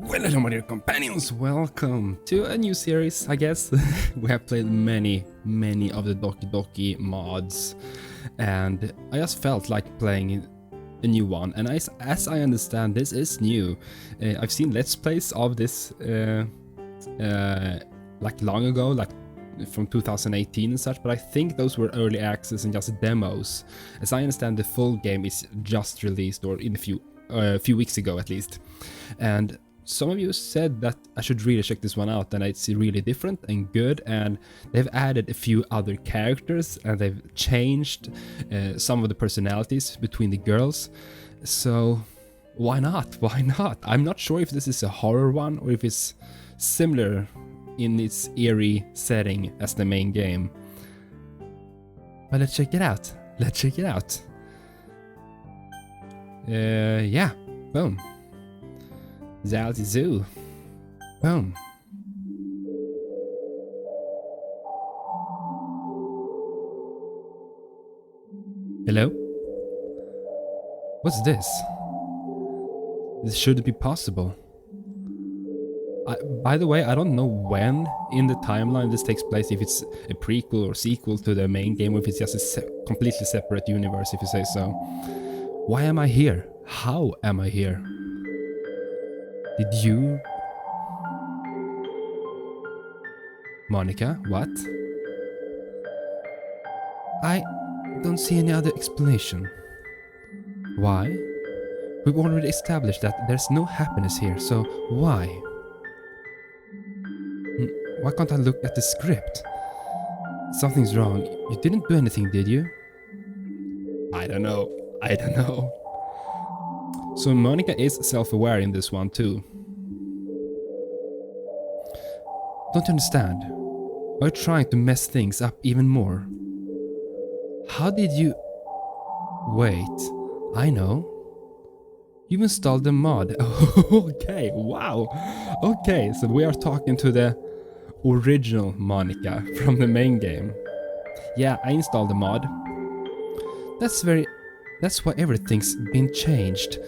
Well, hello my dear companions, welcome to a new series, I guess. We have played many of the Doki Doki mods, and I just felt like playing a new one, and as I understand, this is new. I've seen let's plays of this like long ago, like from 2018 and such, but I think those were early access and just demos. As I understand, the full game is just released, or in a few weeks ago at least, and some of you said that I should really check this one out, and it's really different and good, and they've added a few other characters and they've changed some of the personalities between the girls. So why not? Why not? I'm not sure if this is a horror one or if it's similar in its eerie setting as the main game. But let's check it out. Let's check it out. Yeah, boom. Zalty Zoo. Boom. Hello? What's this? This shouldn't be possible. By the way, I don't know when in the timeline this takes place, if it's a prequel or sequel to the main game, or if it's just a completely separate universe, if you say so. Why am I here? How am I here? Did you... Monica, what? I don't see any other explanation. Why? We've already established that there's no happiness here, so why? Why can't I look at the script? Something's wrong. You didn't do anything, did you? I don't know. I don't know. So Monica is self-aware in this one too. Don't understand. Are you trying to mess things up even more? How did you... Wait, I know. You installed the mod. Okay, wow. Okay, so we are talking to the original Monica from the main game. Yeah, I installed the mod. That's why everything's been changed.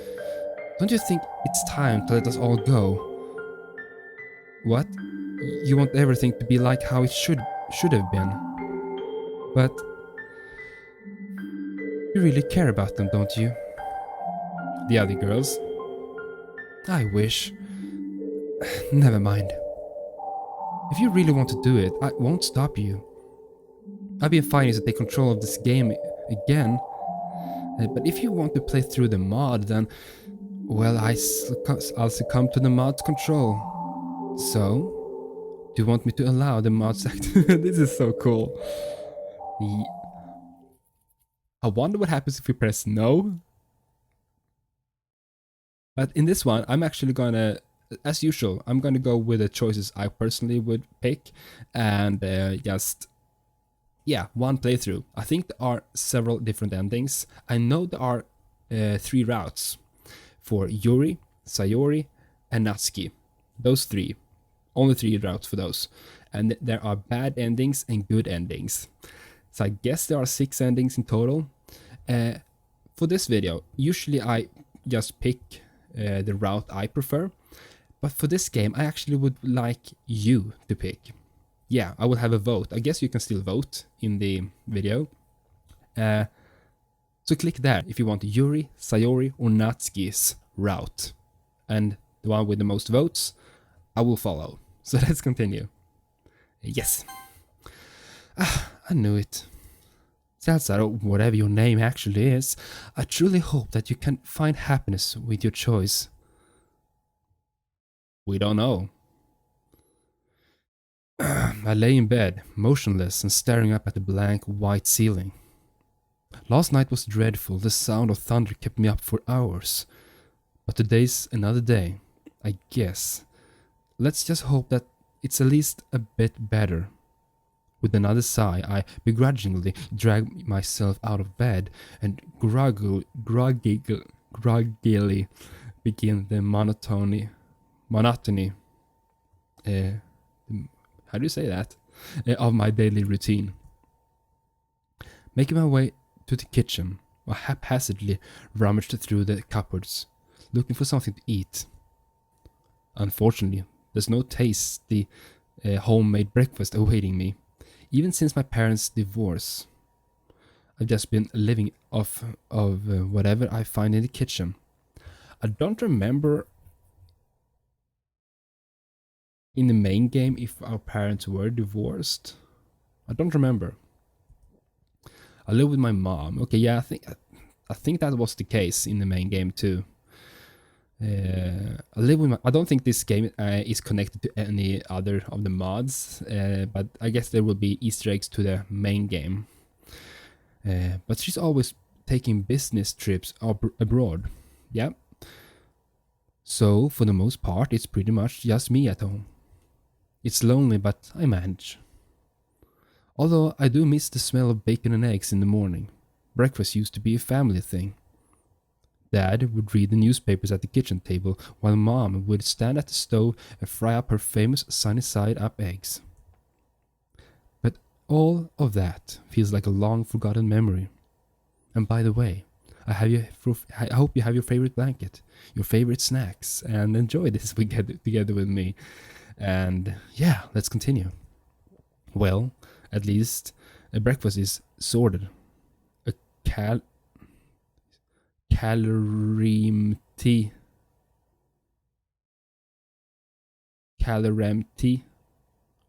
Don't you think it's time to let us all go? What? You want everything to be like how it should have been. But you really care about them, don't you? The other girls? I wish. Never mind. If you really want to do it, I won't stop you. I've been fighting to take control of this game again. But if you want to play through the mod, then... Well, I'll succumb to the mod's control. So, do you want me to allow the mods act? This is so cool. I wonder what happens if we press no. But in this one, I'm actually gonna, as usual, I'm gonna go with the choices I personally would pick, and just, yeah, one playthrough. I think there are several different endings. I know there are 3 routes. For Yuri, Sayori, and Natsuki. Those 3. Only 3 routes for those. And there are bad endings and good endings. So I guess there are 6 endings in total. For this video, usually I just pick the route I prefer. But for this game, I actually would like you to pick. Yeah, I will have a vote. I guess you can still vote in the video. So click there if you want Yuri, Sayori, or Natsuki's route. And the one with the most votes, I will follow. So let's continue. Yes. I knew it. Salsa, or whatever your name actually is, I truly hope that you can find happiness with your choice. We don't know. I lay in bed, motionless and staring up at the blank white ceiling. Last night was dreadful. The sound of thunder kept me up for hours. But today's another day, I guess. Let's just hope that it's at least a bit better. With another sigh, I begrudgingly drag myself out of bed and groggily begin the monotony. How do you say that? Of my daily routine. Making my way to the kitchen, I haphazardly rummaged through the cupboards, looking for something to eat. Unfortunately, there's no tasty homemade breakfast awaiting me. Even since my parents' divorce, I've just been living off of whatever I find in the kitchen. I don't remember in the main game if our parents were divorced. I don't remember. I live with my mom. Okay, yeah, I think that was the case in the main game too. I live with my, I don't think this game is connected to any other of the mods, but I guess there will be Easter eggs to the main game. But she's always taking business trips abroad. Yeah. So for the most part, it's pretty much just me at home. It's lonely, but I manage. Although I do miss the smell of bacon and eggs in the morning. Breakfast used to be a family thing. Dad would read the newspapers at the kitchen table, while Mom would stand at the stove and fry up her famous sunny-side-up eggs. But all of that feels like a long-forgotten memory. And by the way, I hope you have your favorite blanket, your favorite snacks, and enjoy this weekend together with me. And yeah, let's continue. Well, at least a breakfast is sorted. A caloriempty.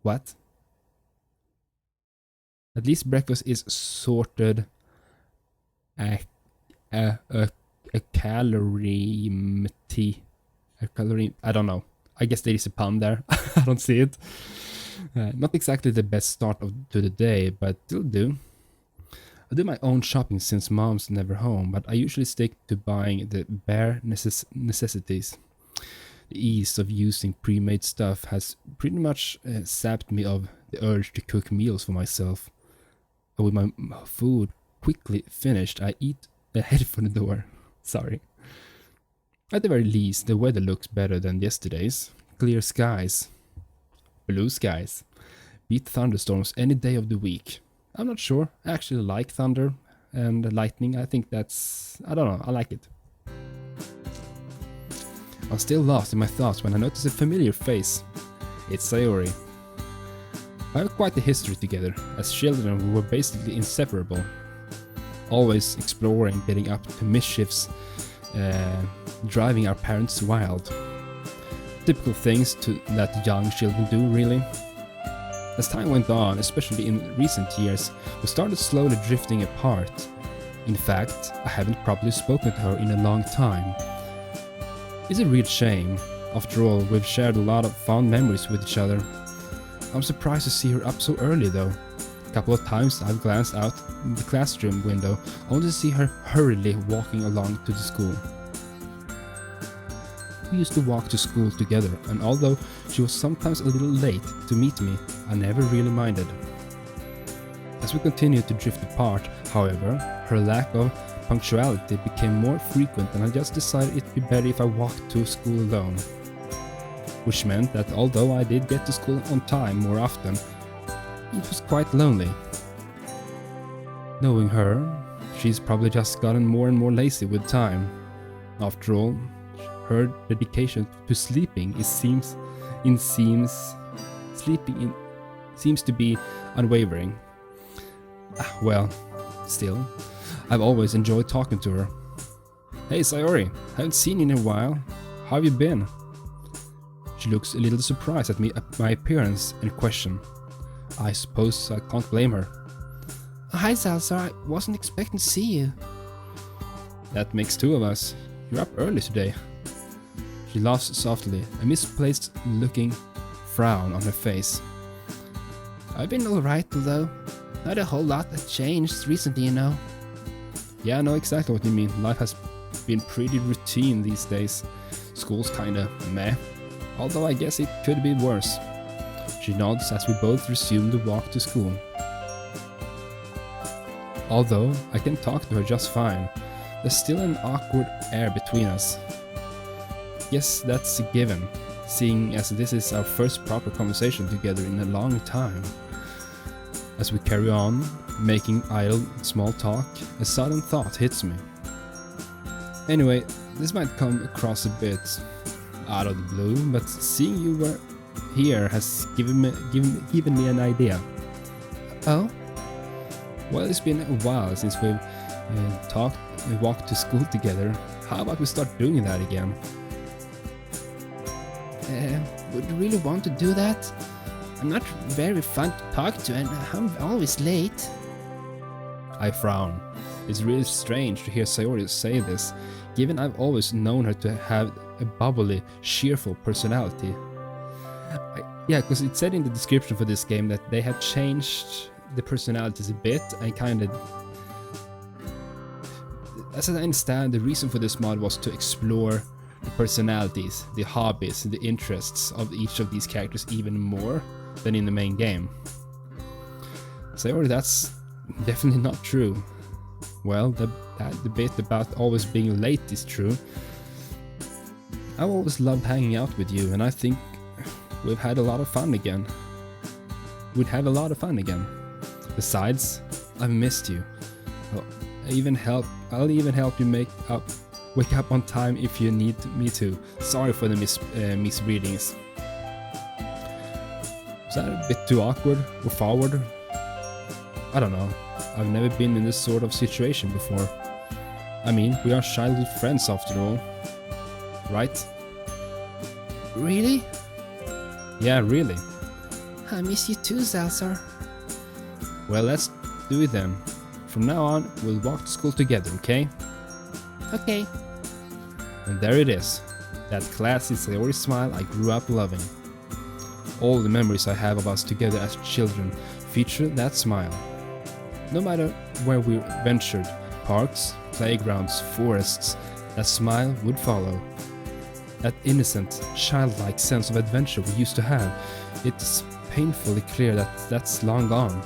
What? At least breakfast is sorted. A caloriempty. I don't know. I guess there is a pun there. I don't see it. Not exactly the best start to the day, but it'll do. I do my own shopping since Mom's never home, but I usually stick to buying the bare necessities. The ease of using pre-made stuff has pretty much sapped me of the urge to cook meals for myself. And with my food quickly finished, I eat ahead for the door. Sorry. At the very least, the weather looks better than yesterday's. Clear skies. Blue skies. Beat thunderstorms any day of the week. I'm not sure. I actually like thunder and lightning. I think that's... I don't know. I like it. I'm still lost in my thoughts when I notice a familiar face. It's Sayori. I have quite a history together. As children, we were basically inseparable. Always exploring, getting up to mischiefs, driving our parents wild. Typical things that young children do, really. As time went on, especially in recent years, we started slowly drifting apart. In fact, I haven't properly spoken to her in a long time. It's a real shame. After all, we've shared a lot of fond memories with each other. I'm surprised to see her up so early though. A couple of times I've glanced out the classroom window only to see her hurriedly walking along to the school. We used to walk to school together, and although she was sometimes a little late to meet me, I never really minded. As we continued to drift apart, however, her lack of punctuality became more frequent, and I just decided it'd be better if I walked to school alone. Which meant that although I did get to school on time more often, it was quite lonely. Knowing her, she's probably just gotten more and more lazy with time. After all, her dedication to sleeping seems to be unwavering. Well, still, I've always enjoyed talking to her. Hey Sayori, haven't seen you in a while. How have you been? She looks a little surprised at my appearance and question. I suppose I can't blame her. Hi Salsa, I wasn't expecting to see you. That makes two of us. You're up early today. She laughs softly, a misplaced looking frown on her face. I've been alright though. Not a whole lot has changed recently, you know. Yeah, I know exactly what you mean. Life has been pretty routine these days. School's kinda meh. Although I guess it could be worse. She nods as we both resume the walk to school. Although I can talk to her just fine, there's still an awkward air between us. Yes, that's a given, seeing as this is our first proper conversation together in a long time. As we carry on, making idle small talk, a sudden thought hits me. Anyway, this might come across a bit out of the blue, but seeing you were here has given me an idea. Oh? Well, it's been a while since we've talked and walked to school together. How about we start doing that again? Would you really want to do that? I'm not very fun to talk to and I'm always late. I frown. It's really strange to hear Sayori say this, given I've always known her to have a bubbly, cheerful personality. Yeah, because it said in the description for this game that they had changed the personalities a bit and kind of... As I understand, the reason for this mod was to explore the personalities, the hobbies, the interests of each of these characters even more than in the main game. So that's definitely not true. Well, the bit about always being late is true. I've always loved hanging out with you, and I think we've had a lot of fun again. We'd have a lot of fun again. Besides, I've missed you. I'll even help you wake up on time if you need me to. Sorry for the misreadings. Is that a bit too awkward or forward? I don't know. I've never been in this sort of situation before. I mean, we are childhood friends after all. Right? Really? Yeah, really. I miss you too, Zalzar. Well, let's do it then. From now on, we'll walk to school together, okay? Okay. And there it is. That classy Sayori smile I grew up loving. All the memories I have of us together as children feature that smile. No matter where we ventured, parks, playgrounds, forests, that smile would follow. That innocent, childlike sense of adventure we used to have, it's painfully clear that that's long gone.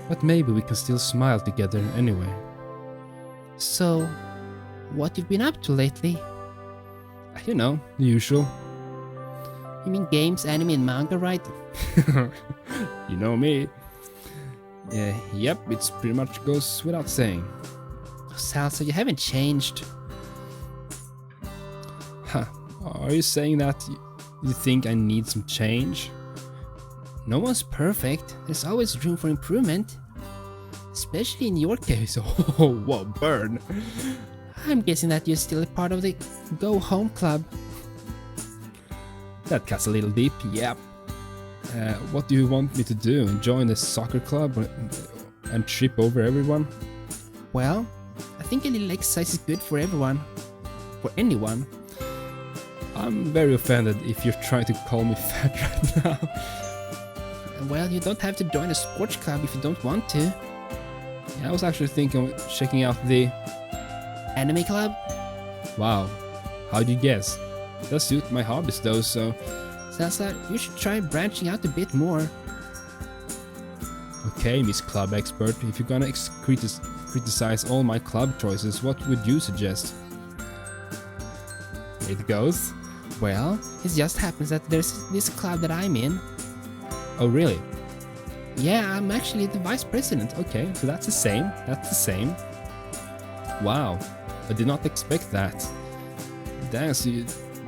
But maybe we can still smile together anyway. So, what you've been up to lately? You know, the usual. You mean games, anime and manga, right? You know me. Yep, it pretty much goes without saying. Salsa, you haven't changed. Huh, are you saying that you think I need some change? No one's perfect, there's always room for improvement. Especially in your case. Oh, whoa, burn. I'm guessing that you're still a part of the Go Home Club. That cuts a little deep, yep. What do you want me to do? Join the soccer club and trip over everyone? Well, I think a little exercise is good for everyone. For anyone. I'm very offended if you're trying to call me fat right now. Well, you don't have to join a sports club if you don't want to. Yeah, I was actually thinking of checking out the... Anime club? Wow, how'd you guess? It does suit my hobbies though, so... Salsa, you should try branching out a bit more. Okay, Miss Club Expert, if you're gonna criticize all my club choices, what would you suggest? Here it goes. Well, it just happens that there's this club that I'm in. Oh, really? Yeah, I'm actually the vice president. Okay, so that's the same. That's the same. Wow, I did not expect that. Damn, so you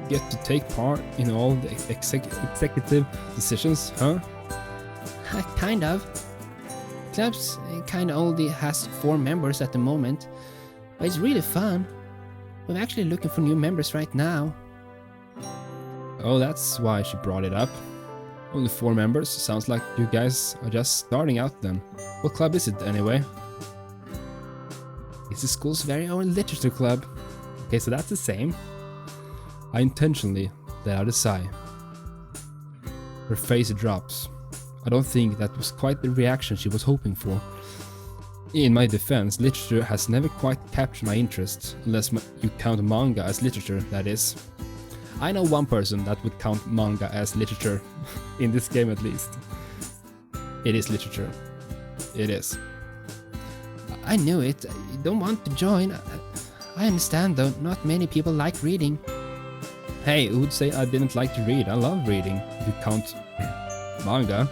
get to take part in all the executive decisions, huh? Kind of. Clubs kind of only has 4 members at the moment, but it's really fun. We're actually looking for new members right now. Oh, that's why she brought it up. Only 4 members? Sounds like you guys are just starting out then. What club is it anyway? It's the school's very own literature club. Okay, so that's the same. I intentionally let out a sigh. Her face drops. I don't think that was quite the reaction she was hoping for. In my defense, literature has never quite captured my interest, unless you count manga as literature, that is. I know one person that would count manga as literature, in this game at least. It is literature. It is. I knew it. I don't want to join. I understand though, not many people like reading. Hey, who would say I didn't like to read? I love reading, if you count manga.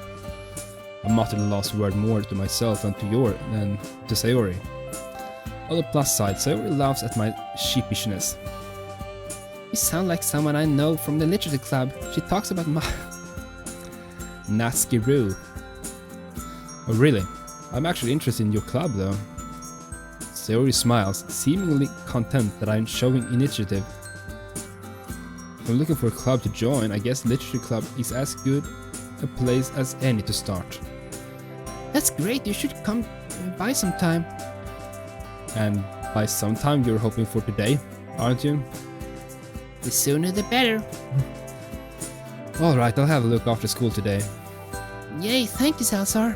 I muttered the last word more to myself than to Sayori. On the plus side, Sayori laughs at my sheepishness. You sound like someone I know from the literature club. She talks about my... Naskiroo. Oh really? I'm actually interested in your club though. Sayori smiles, seemingly content that I'm showing initiative. If I'm looking for a club to join, I guess literature club is as good a place as any to start. That's great, you should come by sometime. And by sometime you're hoping for today, aren't you? The sooner the better. Alright, I'll have a look after school today. Yay, thank you, Salazar.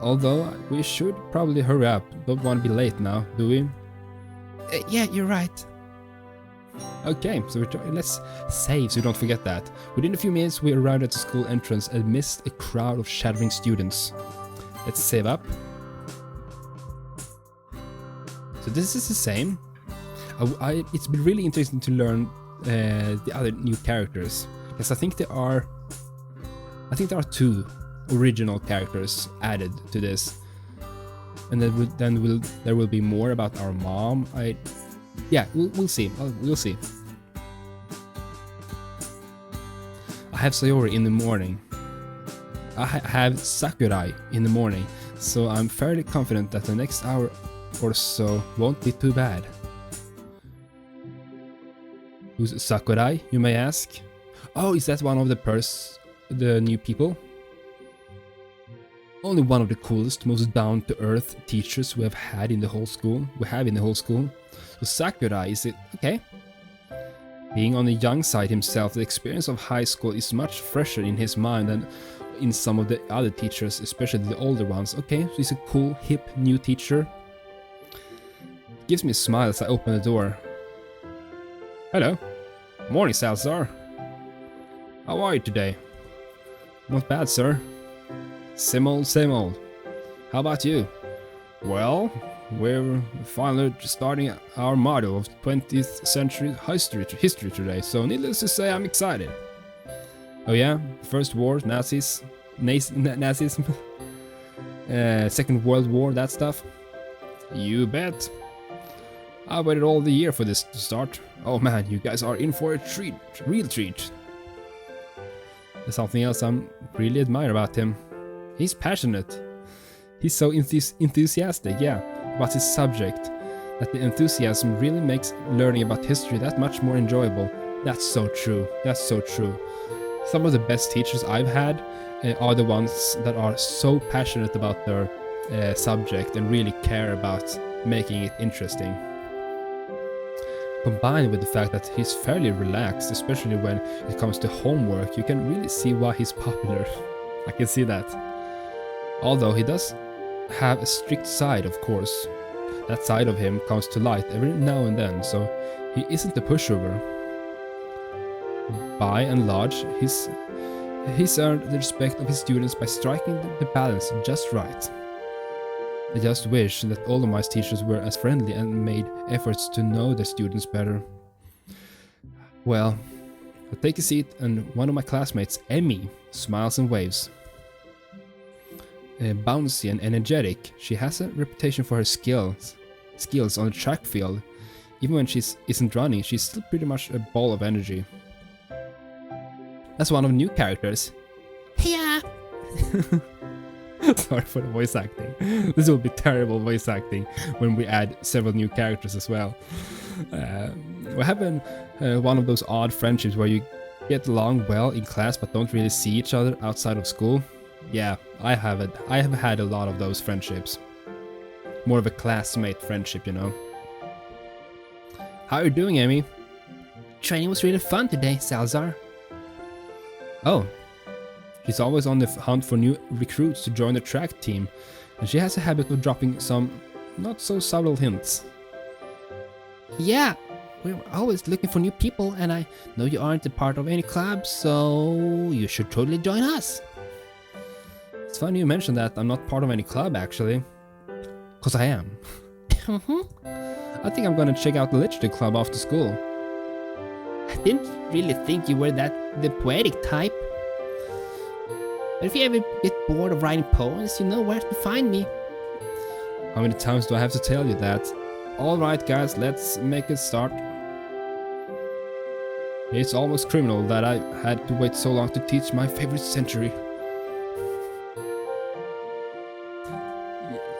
Although, we should probably hurry up. Don't want to be late now, do we? Yeah, you're right. Okay, so let's save so we don't forget that. Within a few minutes, we arrived at the school entrance amidst a crowd of shattering students. Let's save up. So this is the same. It's been really interesting to learn the other new characters, because I think there are 2 original characters added to this, and then there will be more about our mom. We'll see. We'll see. I have Sayori in the morning. I have Sakurai in the morning, so I'm fairly confident that the next hour or so won't be too bad. Who's Sakurai, you may ask? Oh, is that one of the new people? Only one of the coolest, most down-to-earth teachers we have in the whole school. So Sakurai is it? Okay. Being on the young side himself, the experience of high school is much fresher in his mind than in some of the other teachers, especially the older ones. Okay, so he's a cool, hip, new teacher. Gives me a smile as I open the door. Hello. Morning, Salazar. How are you today? Not bad, sir. Same old, same old. How about you? Well, we're finally starting our module of 20th century history today, so needless to say, I'm excited. Oh yeah? First war, Nazis, Nazism, Second World War, that stuff? You bet. I waited all the year for this to start. Oh man, you guys are in for a treat, real treat. There's something else I really admire about him. He's passionate. He's so enthusiastic, yeah, about his subject, that the enthusiasm really makes learning about history that much more enjoyable. That's so true. That's so true. Some of the best teachers I've had are the ones that are so passionate about their subject and really care about making it interesting. Combined with the fact that he's fairly relaxed, especially when it comes to homework, you can really see why he's popular. I can see that. Although he does have a strict side, of course. That side of him comes to light every now and then, so he isn't a pushover. By and large, he's earned the respect of his students by striking the balance just right. I just wish that all of my teachers were as friendly and made efforts to know their students better. Well, I take a seat and one of my classmates, Emmy, smiles and waves. Bouncy and energetic, she has a reputation for her skills on the track field. Even when she isn't running, she's still pretty much a ball of energy. That's one of the new characters. Hiya! Sorry for the voice acting. This will be terrible voice acting when we add several new characters as well. We're having one of those odd friendships where you get along well in class but don't really see each other outside of school. Yeah, I have had a lot of those friendships. More of a classmate friendship, you know. How are you doing, Amy? Training was really fun today, Salazar. Oh. She's always on the hunt for new recruits to join the track team, and she has a habit of dropping some not so subtle hints. Yeah, we're always looking for new people, and I know you aren't a part of any club, so you should totally join us. It's funny you mentioned that. I'm not part of any club, actually. 'Cause I am. I think I'm gonna check out the literature club after school. I didn't really think you were the poetic type. But if you ever get bored of writing poems, you know where to find me. How many times do I have to tell you that? Alright guys, let's make it start. It's almost criminal that I had to wait so long to teach my favorite century.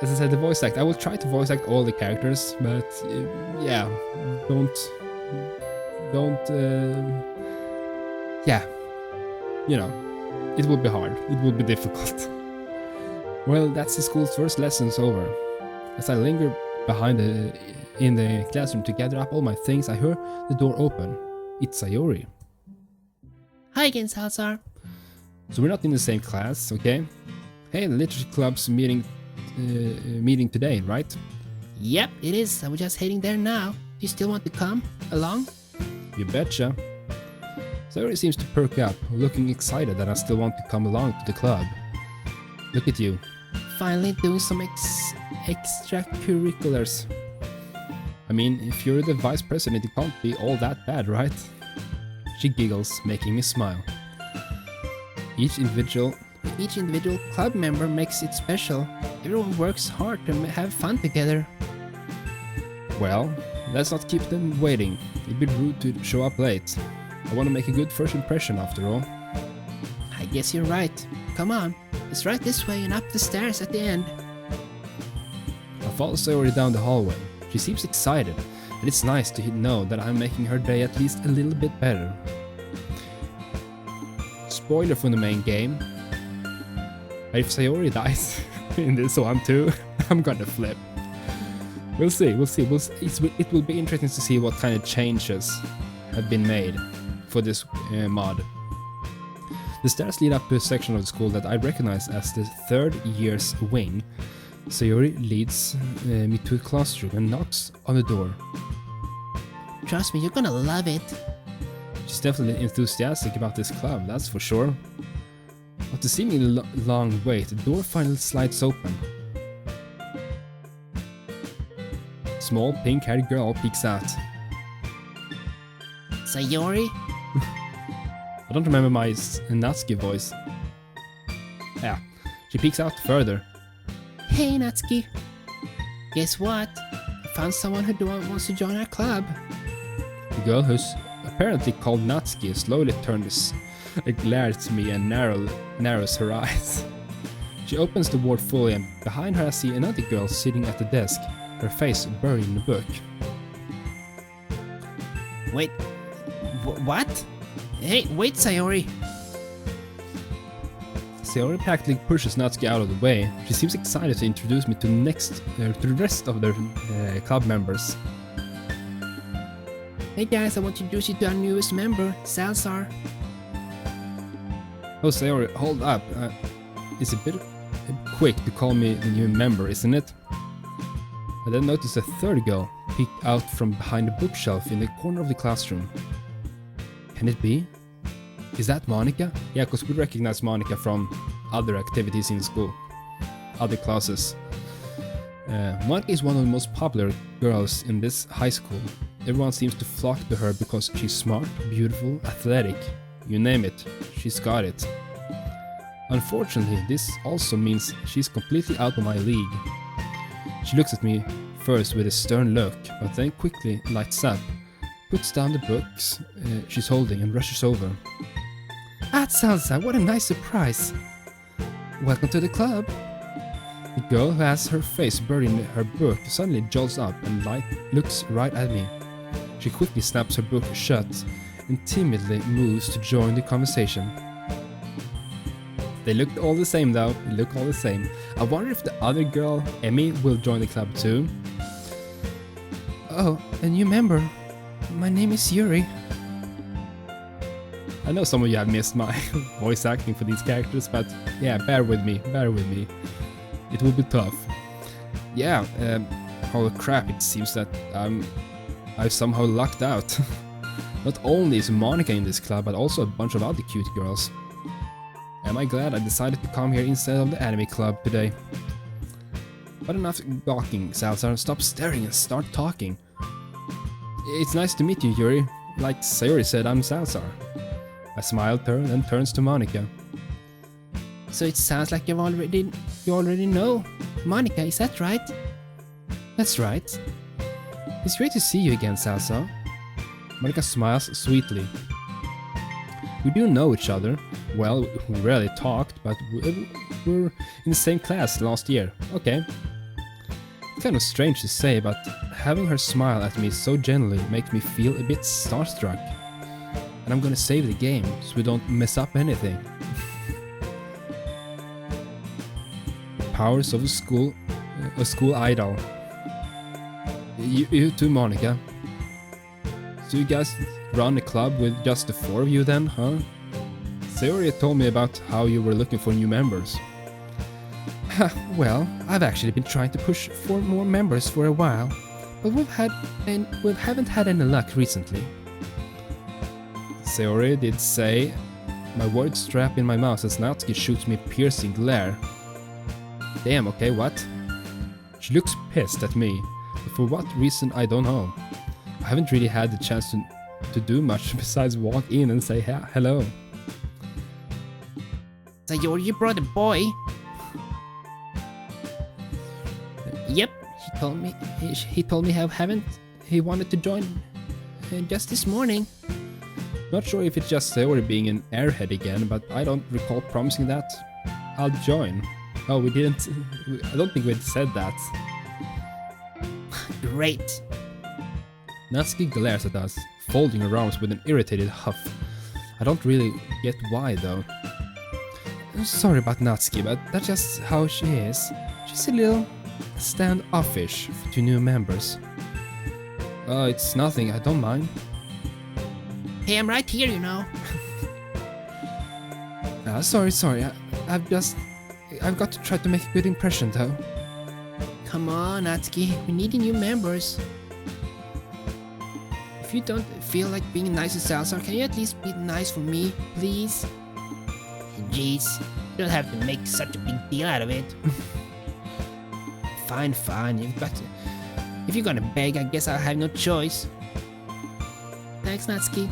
As I said, the voice act. I will try to voice act all the characters, but yeah, yeah, you know, it will be hard. It will be difficult. Well, that's the school's first lessons over. As I linger in the classroom to gather up all my things, I hear the door open. It's Sayori. Hi again, Salazar. So we're not in the same class, okay? Hey, the literature club's meeting today, right? Yep, it is. I was just heading there now. Do you still want to come along? You betcha. Sayori seems to perk up, looking excited that I still want to come along to the club. Look at you. Finally doing some extracurriculars. I mean, if you're the vice president, it can't be all that bad, right? She giggles, making me smile. Each individual club member makes it special. Everyone works hard to have fun together. Well, let's not keep them waiting. It'd be rude to show up late. I want to make a good first impression after all. I guess you're right. Come on, it's right this way and up the stairs at the end. I follow Sayori down the hallway. She seems excited, and it's nice to know that I'm making her day at least a little bit better. Spoiler from the main game. If Sayori dies in this one too, I'm gonna flip. We'll see. It will be interesting to see what kind of changes have been made for this mod. The stairs lead up to a section of the school that I recognize as the third year's wing. Sayori leads me to a classroom and knocks on the door. Trust me, you're gonna love it. She's definitely enthusiastic about this club, that's for sure. After seemingly long wait, the door finally slides open. Small pink-haired girl peeks out. Sayori? I don't remember my Natsuki voice. Yeah, she peeks out further. Hey Natsuki. Guess what? I found someone who wants to join our club. The girl, who's apparently called Natsuki, slowly turns a glare at me and narrows her eyes. She opens the ward fully, and behind her I see another girl sitting at the desk, her face buried in a book. Wait, what? Hey, wait, Sayori! Sayori practically pushes Natsuki out of the way. She seems excited to introduce me to the rest of the club members. Hey guys, I want to introduce you to our newest member, Salazar. Oh, Sayori, hold up. It's a bit quick to call me the new member, isn't it? I then notice a third girl peek out from behind a bookshelf in the corner of the classroom. Can it be? Is that Monica? Yeah, because we recognize Monica from other activities in school, other classes. Monica is one of the most popular girls in this high school. Everyone seems to flock to her because she's smart, beautiful, athletic. You name it, she's got it. Unfortunately, this also means she's completely out of my league. She looks at me first with a stern look, but then quickly lights up, puts down the books she's holding and rushes over. Ah, Salsa, what a nice surprise! Welcome to the club! The girl, who has her face buried in her book, suddenly jolts up and looks right at me. She quickly snaps her book shut and timidly moves to join the conversation. They look all the same though, they look all the same. I wonder if the other girl, Emmy, will join the club too. Oh, a new member. My name is Yuri. I know some of you have missed my voice acting for these characters, but yeah, bear with me. It will be tough. Yeah, holy crap, it seems that I've somehow lucked out. Not only is Monica in this club, but also a bunch of other cute girls. Am I glad I decided to come here instead of the anime club today? But enough gawking, Salazar, stop staring and start talking. It's nice to meet you, Yuri. Like Sayori said, I'm Salazar. I smile at her and then turns to Monica. So it sounds like you already know Monica, is that right? That's right. It's great to see you again, Salsa. Monica smiles sweetly. We do know each other. Well, we rarely talked, but we're in the same class last year. Okay. It's kind of strange to say, but having her smile at me so gently makes me feel a bit starstruck. And I'm gonna save the game, so we don't mess up anything. The powers of a school idol. You too, Monica. So you guys run a club with just the 4 of you then, huh? Sayori told me about how you were looking for new members. Well, I've actually been trying to push for more members for a while, but we haven't had any luck recently. Sayori did say, my words strap in my mouth as Natsuki shoots me a piercing glare. Damn, okay, what? She looks pissed at me, but for what reason I don't know. I haven't really had the chance to do much besides walk in and say hello. Sayori, you brought a boy? Yep, he told me how he wanted to join just this morning. Not sure if it's just Sayori being an airhead again, but I don't recall promising that. I'll join. Oh, we didn't. I don't think we'd said that. Great. Natsuki glares at us, folding her arms with an irritated huff. I don't really get why though. I'm sorry about Natsuki, but that's just how she is. She's a little standoffish to new members. It's nothing, I don't mind. Hey, I'm right here, you know. Sorry. I've got to try to make a good impression though. Come on, Natsuki, we need new members. If you don't feel like being nice to Salazar, can you at least be nice for me, please? Jeez, you don't have to make such a big deal out of it. Fine, you've got to. If you're gonna beg, I guess I'll have no choice. Thanks, Natsuki.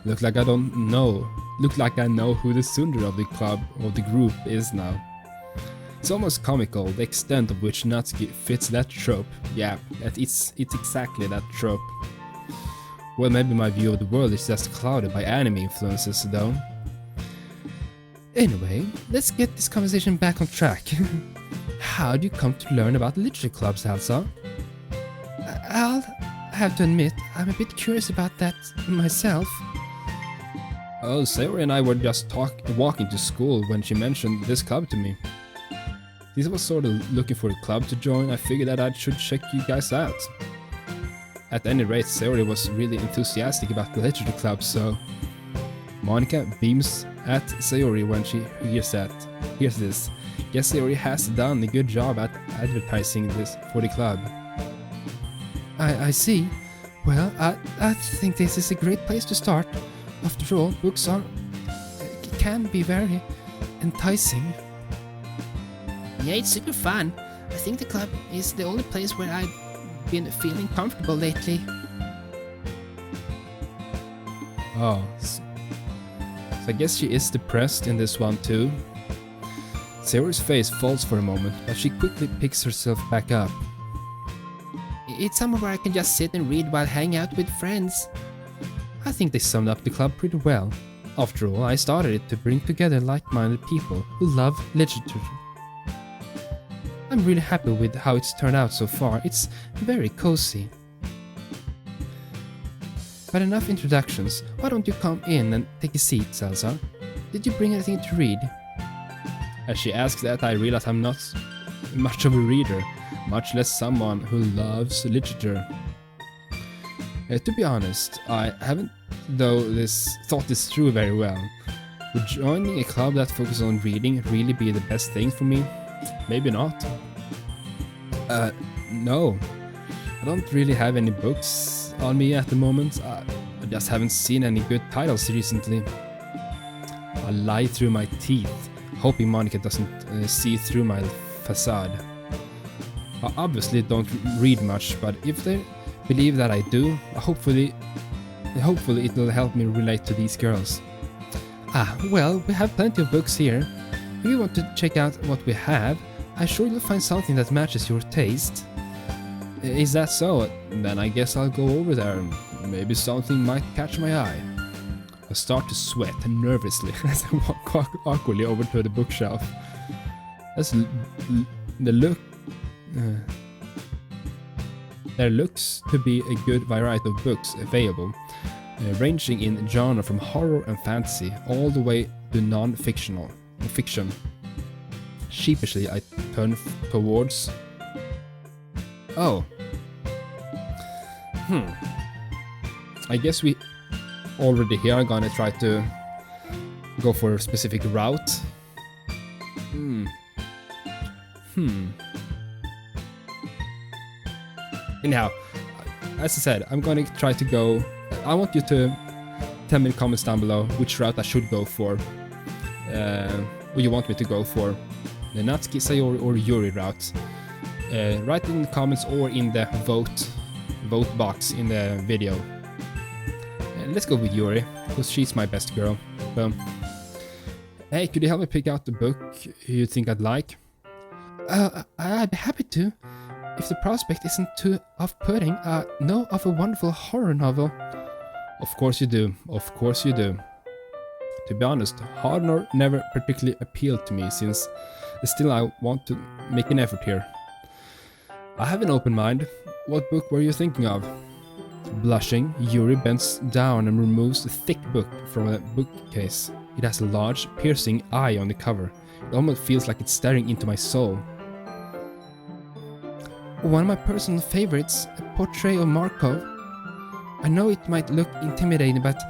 Look like I know who the tsundere of the club, of the group is now. It's almost comical, the extent of which Natsuki fits that trope. Yeah, it's exactly that trope. Well, maybe my view of the world is just clouded by anime influences, though. Anyway, let's get this conversation back on track. How do you come to learn about literature clubs, Elsa? I'll have to admit, I'm a bit curious about that myself. Oh, Sayori and I were just walking to school when she mentioned this club to me. Since I was sort of looking for a club to join, I figured that I should check you guys out. At any rate, Sayori was really enthusiastic about the literature club, so Monica beams at Sayori when she hears this. Guess Sayori has done a good job at advertising this for the club. I see. Well, I think this is a great place to start. After all, books can be very enticing. Yeah, it's super fun. I think the club is the only place where I've been feeling comfortable lately. Oh, so I guess she is depressed in this one too. Sayori's face falls for a moment, but she quickly picks herself back up. It's somewhere where I can just sit and read while hanging out with friends. I think they summed up the club pretty well. After all, I started it to bring together like-minded people who love literature. I'm really happy with how it's turned out so far. It's very cozy. But enough introductions. Why don't you come in and take a seat, Salazar? Did you bring anything to read? As she asks that, I realize I'm not much of a reader, much less someone who loves literature. To be honest, I haven't thought this through very well. Would joining a club that focuses on reading really be the best thing for me? Maybe not. No. I don't really have any books on me at the moment. I just haven't seen any good titles recently. I lie through my teeth, hoping Monica doesn't see through my facade. I obviously don't read much, but if they believe that I do, hopefully it will help me relate to these girls. Well, we have plenty of books here. If you want to check out what we have, I'm sure you'll find something that matches your taste. Is that so? Then I guess I'll go over there. Maybe something might catch my eye. I start to sweat nervously as I walk awkwardly over to the bookshelf. The look. There looks to be a good variety of books available, ranging in genre from horror and fantasy all the way to non-fictional fiction. Sheepishly, I turn towards. Oh. I guess we already here are gonna try to go for a specific route. Anyhow, as I said, I'm gonna try to go. I want you to tell me in the comments down below which route I should go for. What you want me to go for. The Natsuki, Sayori or Yuri route. Write it in the comments or in the vote box in the video. Let's go with Yuri, because she's my best girl. Boom. Hey, could you help me pick out the book you think I'd like? I'd be happy to. If the prospect isn't too off-putting, know of a wonderful horror novel. Of course you do. Of course you do. To be honest, horror never particularly appealed to me, since still I want to make an effort here. I have an open mind. What book were you thinking of? Blushing, Yuri bends down and removes a thick book from a bookcase. It has a large, piercing eye on the cover. It almost feels like it's staring into my soul. One of my personal favorites, a portrait of Markov. I know it might look intimidating, but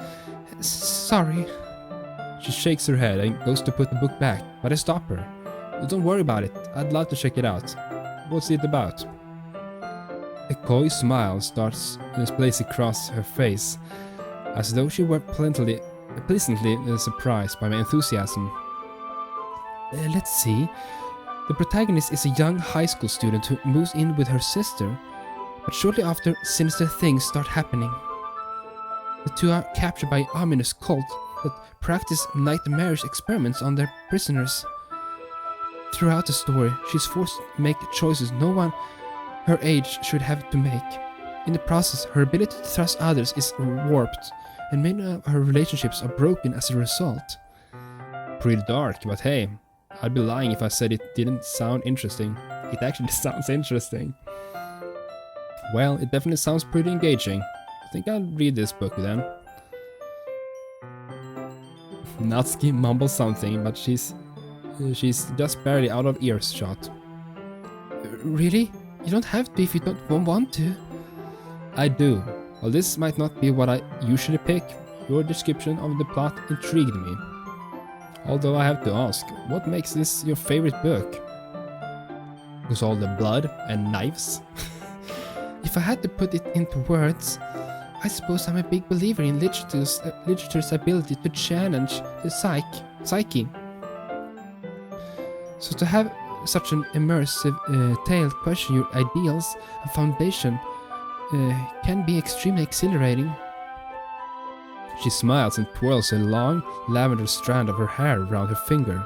sorry. She shakes her head and goes to put the book back, but I stop her. Don't worry about it, I'd love to check it out. What's it about? A coy smile starts to place across her face, as though she were pleasantly surprised by my enthusiasm. Let's see. The protagonist is a young high school student who moves in with her sister, but shortly after, sinister things start happening. The two are captured by an ominous cult that practice nightmarish experiments on their prisoners. Throughout the story, she's forced to make choices no one her age should have to make. In the process, her ability to trust others is warped, and many of her relationships are broken as a result. Pretty dark, but hey, I'd be lying if I said it didn't sound interesting. It actually sounds interesting. Well, it definitely sounds pretty engaging. I think I'll read this book then. Natsuki mumbles something, but she's just barely out of earshot. Really? You don't have to if you don't want to. I do. Well, this might not be what I usually pick. Your description of the plot intrigued me. Although I have to ask, what makes this your favorite book? Was all the blood and knives? If I had to put it into words, I suppose I'm a big believer in literature's ability to challenge the psyche. So to have such an immersive tale question your ideals and foundation can be extremely exhilarating. She smiles and twirls a long lavender strand of her hair around her finger.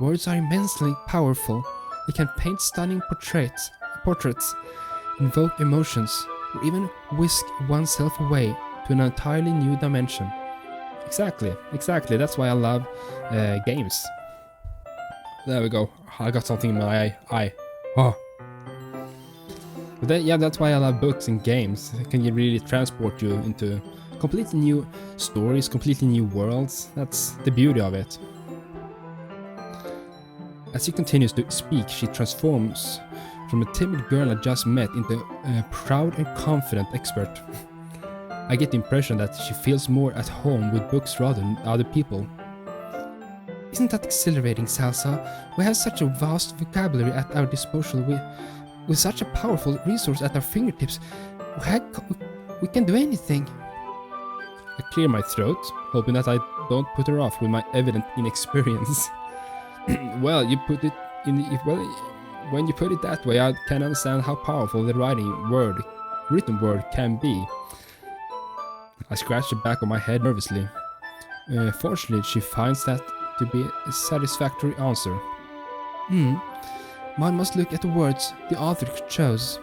Words are immensely powerful. They can paint stunning portraits, invoke emotions, or even whisk oneself away to an entirely new dimension. Exactly. That's why I love games. There we go. I got something in my eye. Oh. But that's why I love books and games. It can really transport you into completely new stories, completely new worlds. That's the beauty of it. As she continues to speak, she transforms from a timid girl I just met into a proud and confident expert. I get the impression that she feels more at home with books rather than other people. Isn't that exhilarating, Salsa? We have such a vast vocabulary at our disposal with such a powerful resource at our fingertips. We can do anything. I clear my throat, hoping that I don't put her off with my evident inexperience. Well, when you put it that way, I can understand how powerful the written word can be. I scratch the back of my head nervously. Fortunately, she finds that to be a satisfactory answer. One must look at the words the author chose.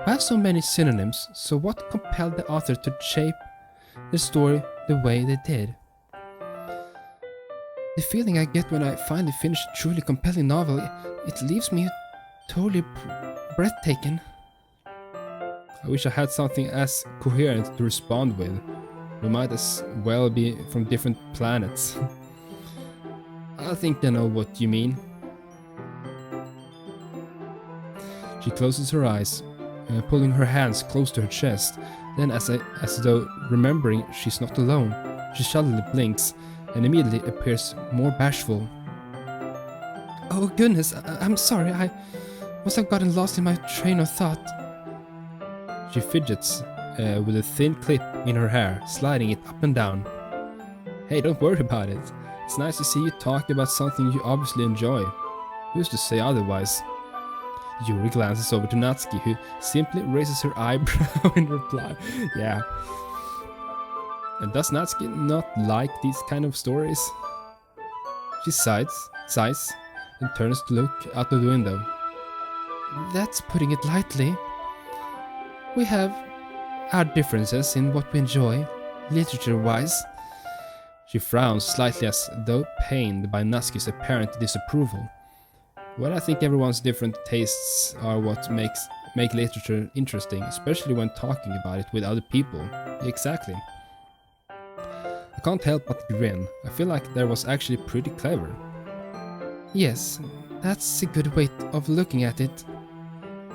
We have so many synonyms, so what compelled the author to shape the story the way they did. The feeling I get when I finally finish a truly compelling novel, it leaves me totally breathtaking. I wish I had something as coherent to respond with. We might as well be from different planets. I think I know what you mean. She closes her eyes, pulling her hands close to her chest. Then, as though remembering she's not alone, she suddenly blinks and immediately appears more bashful. Oh goodness, I'm sorry, I must have gotten lost in my train of thought. She fidgets with a thin clip in her hair, sliding it up and down. Hey, don't worry about it. It's nice to see you talk about something you obviously enjoy. Who's to say otherwise? Yuri glances over to Natsuki, who simply raises her eyebrow in reply. Yeah. And does Natsuki not like these kind of stories? She sighs, and turns to look out of the window. That's putting it lightly. We have our differences in what we enjoy, literature-wise. She frowns slightly as though pained by Natsuki's apparent disapproval. Well, I think everyone's different tastes are what make literature interesting, especially when talking about it with other people. Exactly. I can't help but grin. I feel like that was actually pretty clever. Yes, that's a good way of looking at it.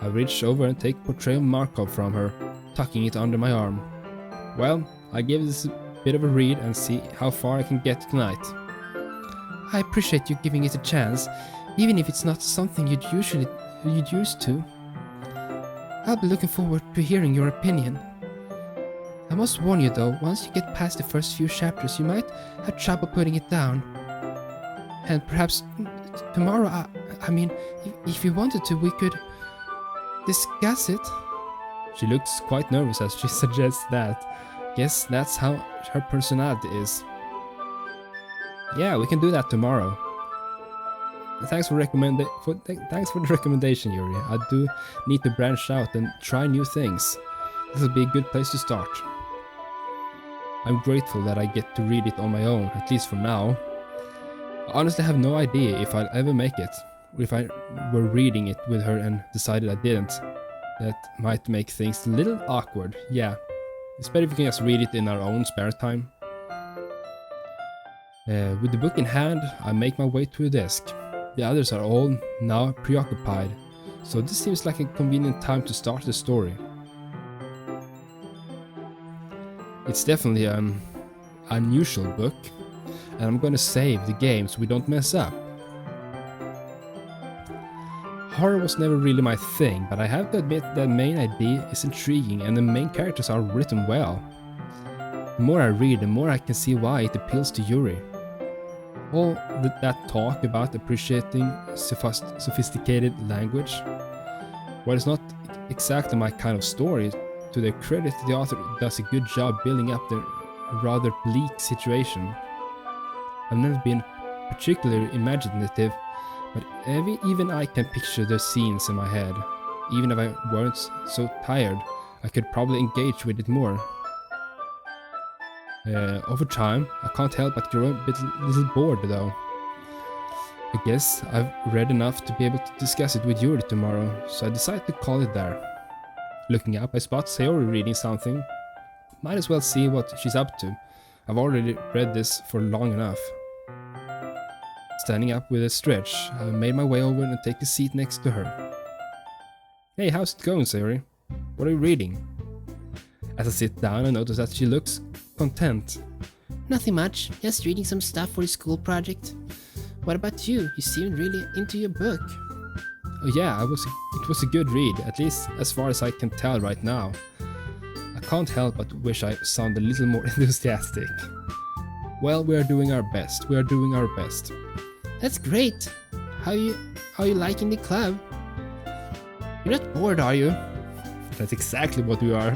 I reach over and take Portrait of Markov from her, tucking it under my arm. Well, I give this a bit of a read and see how far I can get tonight. I appreciate you giving it a chance, even if it's not something you'd used to. I'll be looking forward to hearing your opinion. I must warn you though, once you get past the first few chapters, you might have trouble putting it down. And perhaps tomorrow, I mean, if you wanted to, we could discuss it. She looks quite nervous as she suggests that. Guess that's how her personality is. Yeah, we can do that tomorrow. Thanks for the recommendation, Yuri. I do need to branch out and try new things. This will be a good place to start. I'm grateful that I get to read it on my own, at least for now. I honestly have no idea if I'll ever make it, or if I were reading it with her and decided I didn't. That might make things a little awkward, yeah. It's better if we can just read it in our own spare time. With the book in hand, I make my way to a desk. The others are all now preoccupied, so this seems like a convenient time to start the story. It's definitely an unusual book, and I'm gonna save the game so we don't mess up. Horror was never really my thing, but I have to admit that the main idea is intriguing and the main characters are written well. The more I read, the more I can see why it appeals to Yuri. All that talk about appreciating sophisticated language. While it's not exactly my kind of story, to their credit, the author does a good job building up the rather bleak situation. I've never been particularly imaginative, but even I can picture the scenes in my head. Even if I weren't so tired, I could probably engage with it more. Over time, I can't help but grow a little bored though. I guess I've read enough to be able to discuss it with Yuri tomorrow, so I decide to call it there. Looking up, I spot Sayori reading something. Might as well see what she's up to. I've already read this for long enough. Standing up with a stretch, I made my way over and take a seat next to her. Hey, how's it going, Sayori? What are you reading? As I sit down, I notice that she looks content. Nothing much, just reading some stuff for the school project. What about you? You seem really into your book. Oh yeah, it was a good read, at least as far as I can tell right now. I can't help but wish I sounded a little more enthusiastic. Well, we are doing our best. That's great. How you liking the club? You're not bored, are you? That's exactly what we are.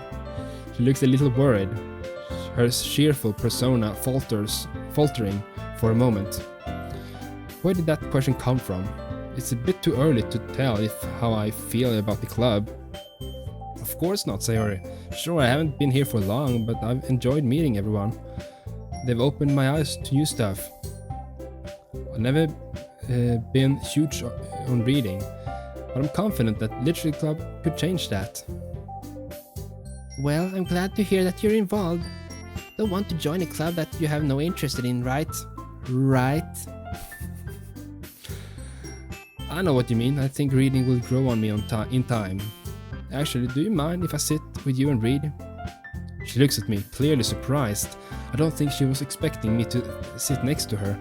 She looks a little worried. Her cheerful persona faltering for a moment. Where did that question come from? It's a bit too early to tell how I feel about the club. Of course not, Sayori. Sure, I haven't been here for long, but I've enjoyed meeting everyone. They've opened my eyes to new stuff. I've never been huge on reading, but I'm confident that Literature Club could change that. Well, I'm glad to hear that you're involved. Don't want to join a club that you have no interest in, right? Right? I know what you mean. I think reading will grow on me in time. Actually, do you mind if I sit with you and read? She looks at me, clearly surprised. I don't think she was expecting me to sit next to her,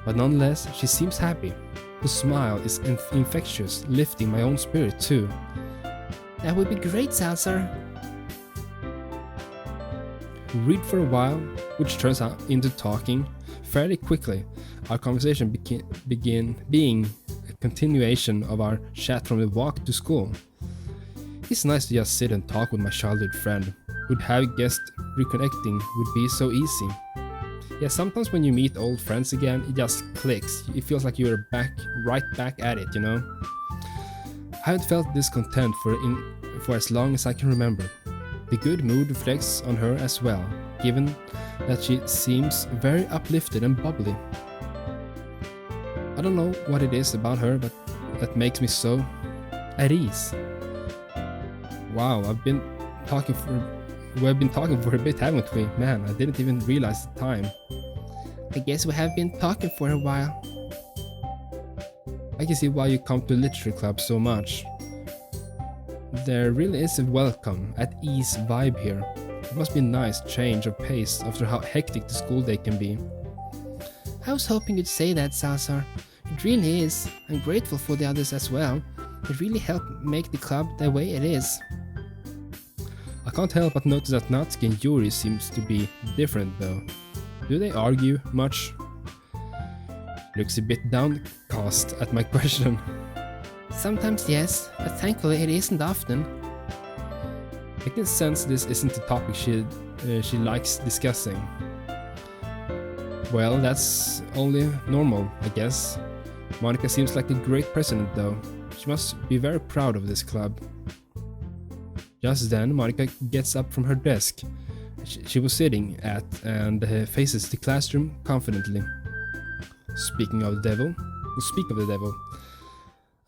but nonetheless, she seems happy. The smile is infectious, lifting my own spirit too. That would be great, Salazar. We read for a while, which turns out into talking. Fairly quickly, our conversation began being a continuation of our chat from the walk to school. It's nice to just sit and talk with my childhood friend. Who'd have guessed reconnecting would be so easy. Yeah, sometimes when you meet old friends again, it just clicks. It feels like you're right back at it, you know? I haven't felt this content for as long as I can remember. The good mood reflects on her as well, given that she seems very uplifted and bubbly. I don't know what it is about her, but that makes me so at ease. Wow, we've been talking for a bit, haven't we? Man, I didn't even realize the time. I guess we have been talking for a while. I can see why you come to Literature Club so much. There really is a welcome, at ease vibe here. It must be a nice change of pace after how hectic the school day can be. I was hoping you'd say that, Salazar. It really is. I'm grateful for the others as well. It really helped make the club the way it is. I can't help but notice that Natsuki and Yuri seems to be different though. Do they argue much? Looks a bit downcast at my question. Sometimes yes, but thankfully it isn't often. I can sense this isn't a topic she likes discussing. Well, that's only normal, I guess. Monica seems like a great president though. She must be very proud of this club. Just then, Monica gets up from her desk she was sitting at and faces the classroom confidently. Speak of the devil.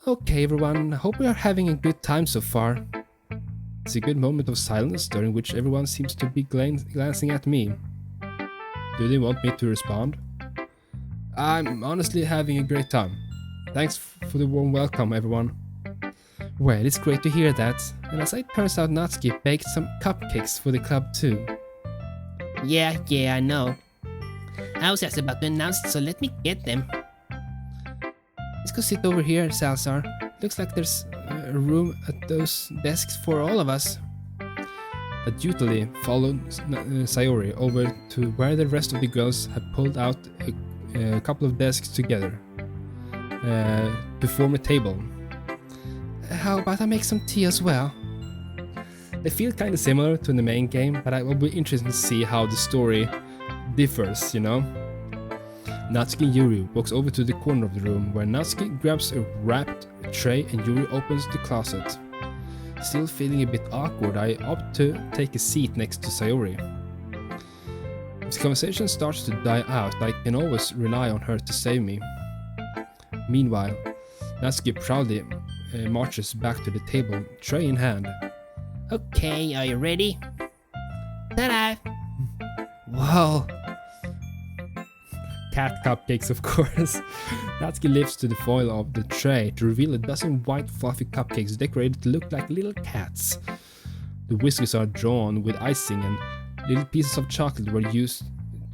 Okay everyone, hope we are having a good time so far. It's a good moment of silence during which everyone seems to be glancing at me. Do they want me to respond? I'm honestly having a great time. Thanks for the warm welcome everyone. Well, it's great to hear that, and as it turns out Natsuki baked some cupcakes for the club too. Yeah, I know. I was just about to announce it, so let me get them. Let's go sit over here, Salazar. Looks like there's a room at those desks for all of us. I dutifully followed Sayori over to where the rest of the girls had pulled out a couple of desks together to form a table. How about I make some tea as well? They feel kind of similar to the main game, but I will be interested to see how the story differs, you know? Natsuki and Yuri walks over to the corner of the room where Natsuki grabs a wrapped tray and Yuri opens the closet. Still feeling a bit awkward, I opt to take a seat next to Sayori. If the conversation starts to die out, I can always rely on her to save me. Meanwhile, Natsuki proudly marches back to the table, tray in hand. Okay, are you ready? Ta-da! Wow! Cat cupcakes, of course. Natsuki lifts to the foil of the tray to reveal a dozen white fluffy cupcakes decorated to look like little cats. The whiskers are drawn with icing and little pieces of chocolate were used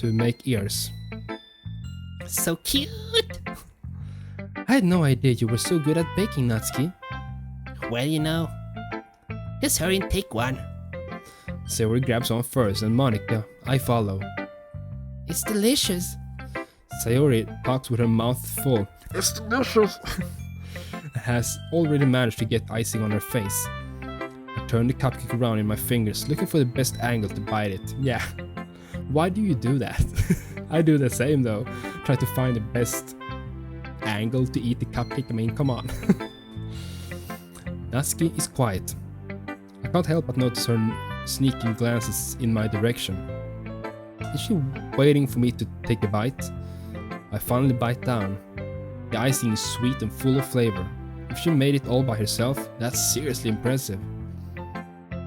to make ears. So cute! I had no idea you were so good at baking, Natsuki. Well, you know. Just hurry and take one. Sayori grabs one first and Monica, I follow. It's delicious. Sayori talks with her mouth full. It's delicious! Has already managed to get icing on her face. I turn the cupcake around in my fingers, looking for the best angle to bite it. Yeah, why do you do that? I do the same though. Try to find the best angle to eat the cupcake. I mean, come on. Natsuki is quiet. I can't help but notice her sneaking glances in my direction. Is she waiting for me to take a bite? I finally bite down. The icing is sweet and full of flavor. If she made it all by herself, that's seriously impressive.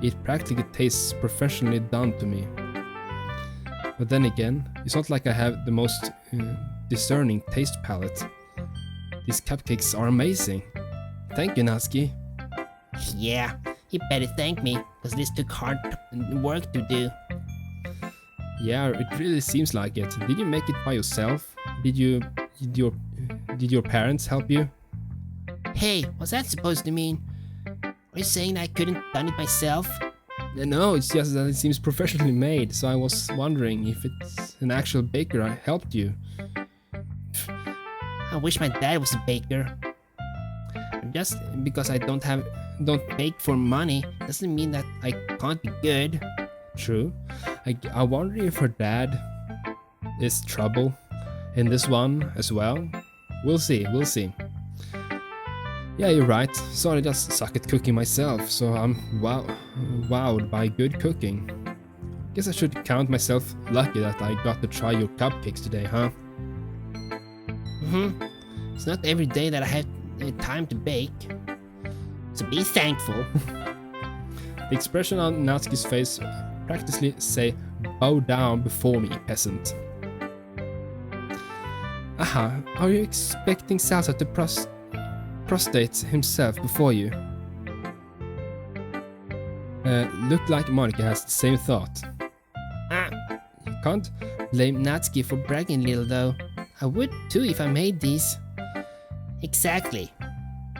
It practically tastes professionally done to me. But then again, it's not like I have the most discerning taste palate. These cupcakes are amazing. Thank you, Natsuki. Yeah, you better thank me, because this took hard work to do. Yeah, it really seems like it. Did you make it by yourself? Did your parents help you? Hey, what's that supposed to mean? Are you saying I couldn't done it myself? No, it's just that it seems professionally made, so I was wondering if it's an actual baker I helped you. I wish my dad was a baker. Just because I don't bake for money doesn't mean that I can't be good. True. I wonder if her dad is trouble in this one as well. We'll see. Yeah, you're right. Sorry, I just suck at cooking myself, so I'm wowed by good cooking. Guess I should count myself lucky that I got to try your cupcakes today, huh? It's not every day that I have time to bake. So be thankful. The expression on Natsuki's face practically say, "Bow down before me, peasant." Aha, are you expecting Salsa to prostrate himself before you? Look like Monica has the same thought. You can't Blame Natsuki for bragging a little though. I would too if I made these. Exactly.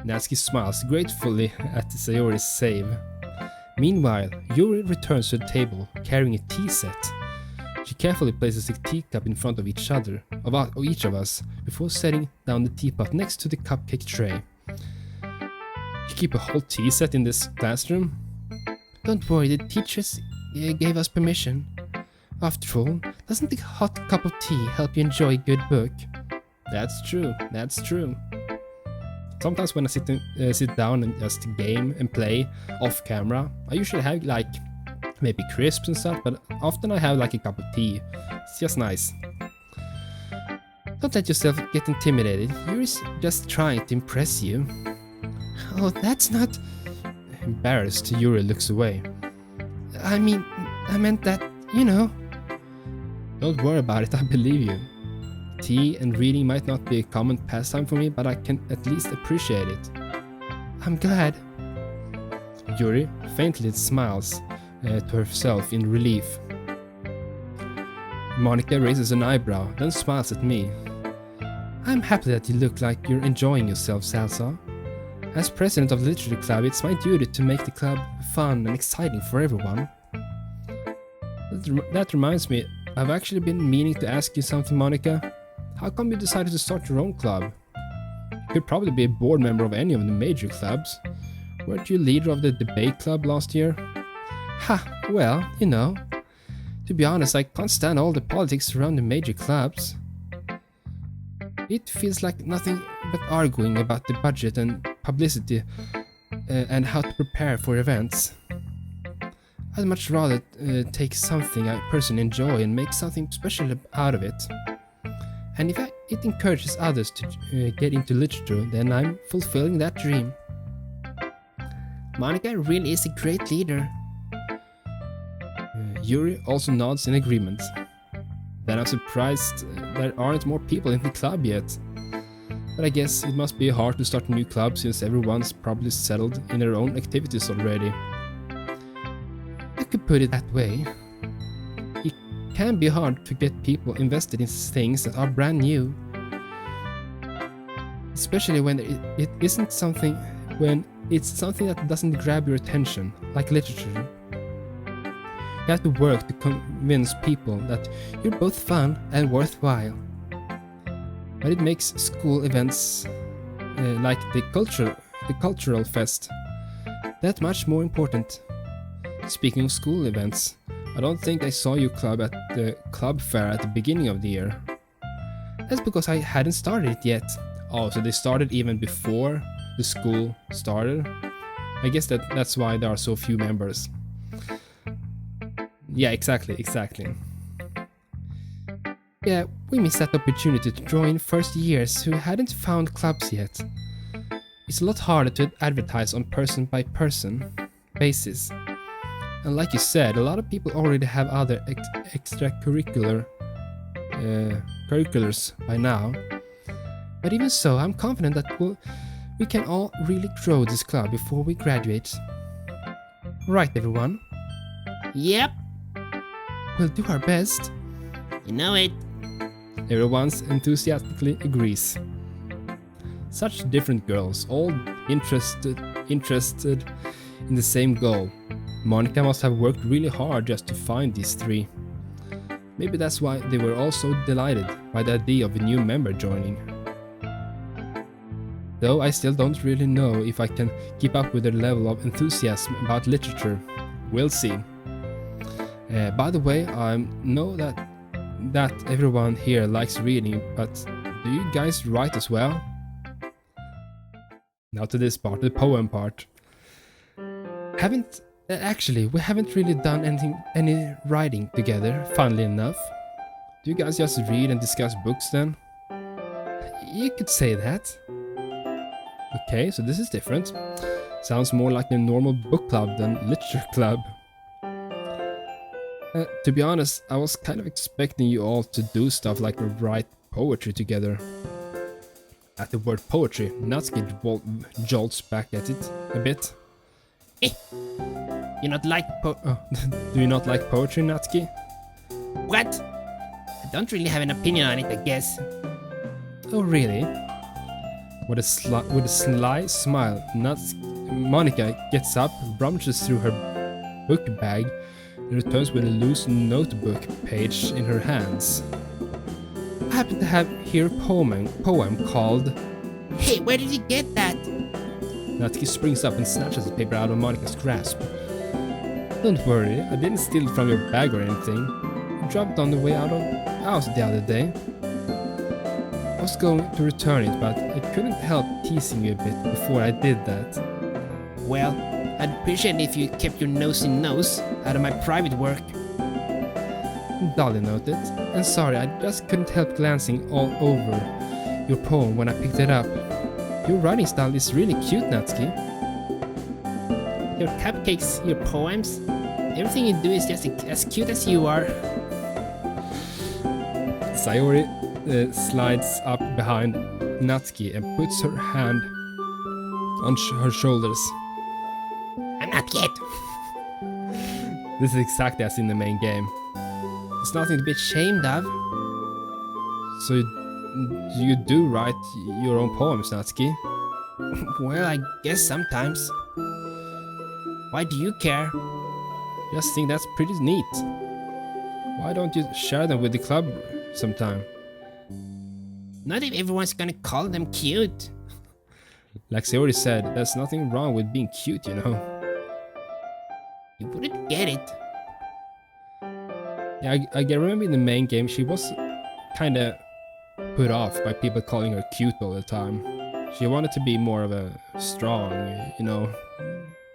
Natsuki smiles gratefully at Sayori's save. Meanwhile, Yuri returns to the table carrying a tea set. She carefully places a teacup in front of each of us before setting down the teapot next to the cupcake tray. You keep a whole tea set in this classroom? Don't worry, the teachers gave us permission. After all, doesn't a hot cup of tea help you enjoy a good book? That's true. Sometimes when I sit down and just game and play off camera, I usually have like maybe crisps and stuff, but often I have like a cup of tea. It's just nice. Don't let yourself get intimidated. You're just trying to impress you. Oh, that's not... Embarrassed, Yuri looks away. I meant that, you know. Don't worry about it, I believe you. Tea and reading might not be a common pastime for me, but I can at least appreciate it. I'm glad. Yuri faintly smiles to herself in relief. Monica raises an eyebrow, then smiles at me. I'm happy that you look like you're enjoying yourself, Salsa. As president of the Literature Club, it's my duty to make the club fun and exciting for everyone. That reminds me, I've actually been meaning to ask you something, Monica. How come you decided to start your own club? You could probably be a board member of any of the major clubs. Weren't you leader of the debate club last year? Ha, well, you know. To be honest, I can't stand all the politics around the major clubs. It feels like nothing but arguing about the budget and publicity and how to prepare for events. I'd much rather take something I personally enjoy and make something special out of it. And if it encourages others to get into literature, then I'm fulfilling that dream. Monica really is a great leader. Yuri also nods in agreement. Then I'm surprised there aren't more people in the club yet. But I guess it must be hard to start a new club since everyone's probably settled in their own activities already. You could put it that way. It can be hard to get people invested in things that are brand new. Especially when it's something that doesn't grab your attention, like literature. You have to work to convince people that you're both fun and worthwhile. But it makes school events like the cultural fest that much more important. Speaking of school events, I don't think I saw your club at the club fair at the beginning of the year. That's because I hadn't started it yet. Oh, so they started even before the school started? I guess that's why there are so few members. Yeah, exactly. Yeah, we missed that opportunity to join first years who hadn't found clubs yet. It's a lot harder to advertise on person by person basis. And like you said, a lot of people already have other extracurricular curriculars by now. But even so, I'm confident that we can all really grow this club before we graduate. Right, everyone? Yep, We'll do our best. you know it. Everyone enthusiastically agrees. Such different girls, all interested in the same goal. Monica must have worked really hard just to find these three. Maybe that's why they were all so delighted by the idea of a new member joining. Though I still don't really know if I can keep up with their level of enthusiasm about literature. We'll see. By the way, I know that everyone here likes reading, but do you guys write as well? Now to this part, the poem part. Actually, we haven't really done any writing together, funnily enough. Do you guys just read and discuss books then? You could say that. Okay, so this is different. Sounds more like a normal book club than literature club. To be honest, I was kind of expecting you all to do stuff like write poetry together. At the word poetry, Natsuki jolts back at it a bit. You not like Do you not like poetry, Natsuki? what? I don't really have an opinion on it, I guess. Oh, really? With a sly smile, Monica gets up, rummages through her book bag, and returns with a loose notebook page in her hands. I happen to have here a poem called... Hey, where did you get that? Natsuki springs up and snatches the paper out of Monica's grasp. Don't worry, I didn't steal it from your bag or anything. It dropped on the way out of house the other day. I was going to return it, but I couldn't help teasing you a bit before I did that. Well, I'd appreciate it if you kept your nosy nose out of my private work. Dolly noted, and sorry, I just couldn't help glancing all over your poem when I picked it up. Your writing style is really cute, Natsuki. Your cupcakes, your poems, everything you do is just as cute as you are. Sayori slides up behind Natsuki and puts her hand on her shoulders. I'm not yet. This is exactly as in the main game. It's nothing to be ashamed of. So you do write your own poems, Natsuki? Well, I guess sometimes. Why do you care? Just think that's pretty neat. Why don't you share them with the club sometime? Not if everyone's gonna call them cute. Like Sayori said, there's nothing wrong with being cute, you know. You wouldn't get it. Yeah, I remember in the main game she was kinda put off by people calling her cute all the time. She wanted to be more of a strong, you know,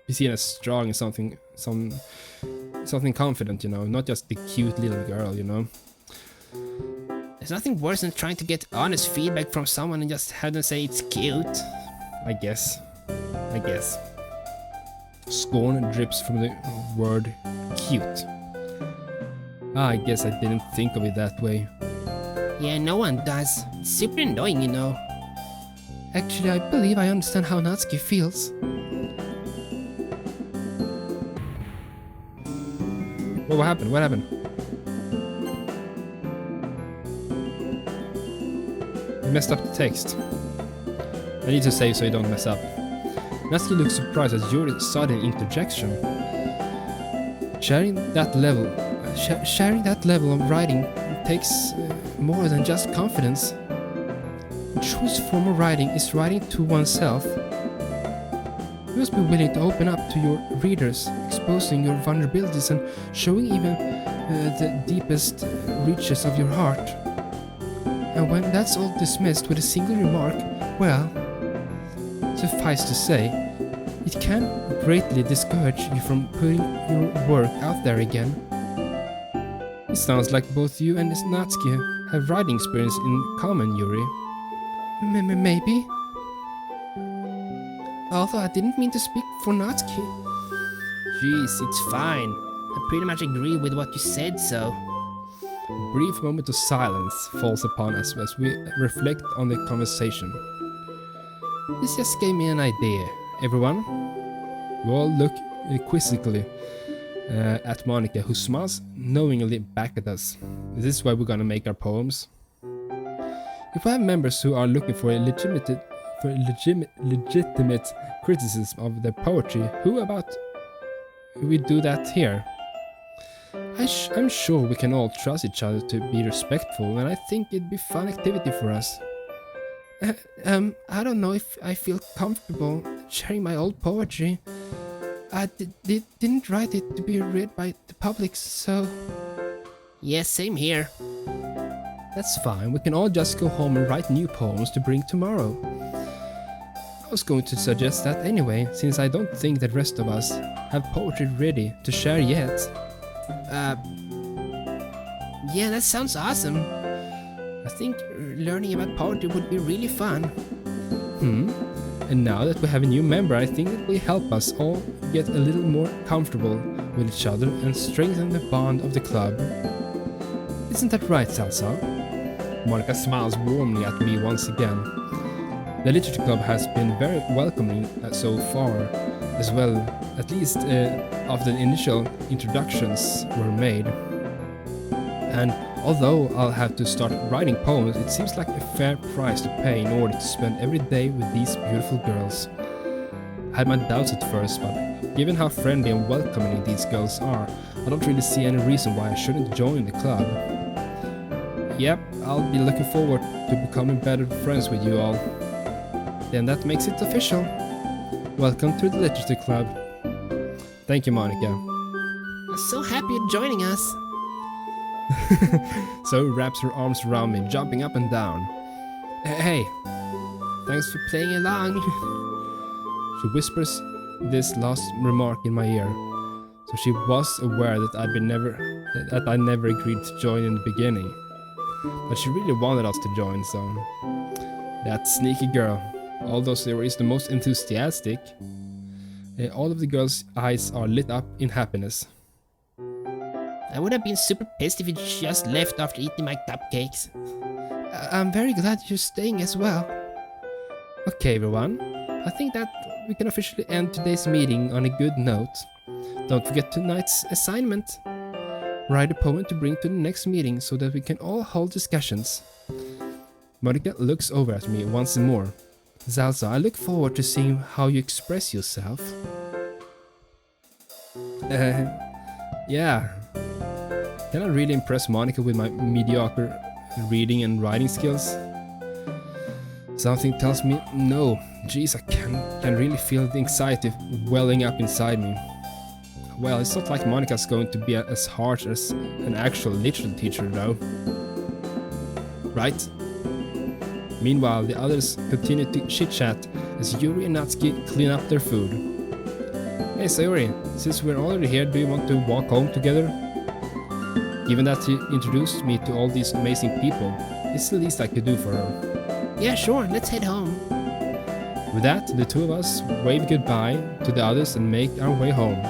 be seen as strong and something confident, you know, not just the cute little girl, you know. There's nothing worse than trying to get honest feedback from someone and just have them say it's cute. I guess. Scorn drips from the word cute. I guess I didn't think of it that way. Yeah, no one does. It's super annoying, you know. Actually, I believe I understand how Natsuki feels. What happened? What happened? You messed up the text. I need to save so you don't mess up. Natsuki looks surprised at Yuri's sudden interjection. Sharing that level of writing takes more than just confidence. The truest form of writing is writing to oneself. You must be willing to open up to your readers, exposing your vulnerabilities and showing even the deepest reaches of your heart. And when that's all dismissed with a single remark, well, suffice to say, it can greatly discourage you from putting your work out there again. It sounds like both you and Natsuki have writing experience in common, Yuri. Maybe. Although I didn't mean to speak for Natsuki. Jeez, it's fine. I pretty much agree with what you said, so. A brief moment of silence falls upon us as we reflect on the conversation. This just gave me an idea. Everyone, we all look quizzically at Monica, who smiles knowingly back at us. This is why we're gonna make our poems. If we have members who are looking for legitimate criticism of their poetry, who about we do that here? I'm sure we can all trust each other to be respectful, and I think it'd be a fun activity for us. I don't know if I feel comfortable sharing my old poetry. I didn't write it to be read by the public, so. Yeah, same here. That's fine, we can all just go home and write new poems to bring tomorrow. I was going to suggest that anyway, since I don't think the rest of us have poetry ready to share yet. Yeah, that sounds awesome. I think learning about poetry would be really fun. And now that we have a new member, I think it will help us all get a little more comfortable with each other and strengthen the bond of the club. Isn't that right, Salsa? Monica smiles warmly at me once again. The Literature Club has been very welcoming so far, as well, at least after the initial introductions were made. And although I'll have to start writing poems, it seems like a fair price to pay in order to spend every day with these beautiful girls. I had my doubts at first, but given how friendly and welcoming these girls are, I don't really see any reason why I shouldn't join the club. Yep, I'll be looking forward to becoming better friends with you all. Then that makes it official. Welcome to the Literature Club. Thank you, Monica. I'm so happy you're joining us. Zoe wraps her arms around me, jumping up and down. Hey, Thanks for playing along. she whispers this last remark in my ear. So she was aware that I never agreed to join in the beginning. But she really wanted us to join, so. That sneaky girl. Although Zoe is the most enthusiastic, all of the girls' eyes are lit up in happiness. I would have been super pissed if you just left after eating my cupcakes. I'm very glad you're staying as well. Okay, everyone. I think that we can officially end today's meeting on a good note. Don't forget tonight's assignment. Write a poem to bring to the next meeting so that we can all hold discussions. Monica looks over at me once more. Salsa, I look forward to seeing how you express yourself. Yeah. Can I really impress Monica with my mediocre reading and writing skills? Something tells me no. Jeez, I can really feel the anxiety welling up inside me. Well, it's not like Monica's going to be as harsh as an actual literature teacher, though. Right? Meanwhile, the others continue to chit-chat as Yuri and Natsuki clean up their food. Hey Sayori, since we're already here, do you want to walk home together? Given that she introduced me to all these amazing people, it's the least I could do for her. Yeah, sure, let's head home. With that, the two of us wave goodbye to the others and make our way home.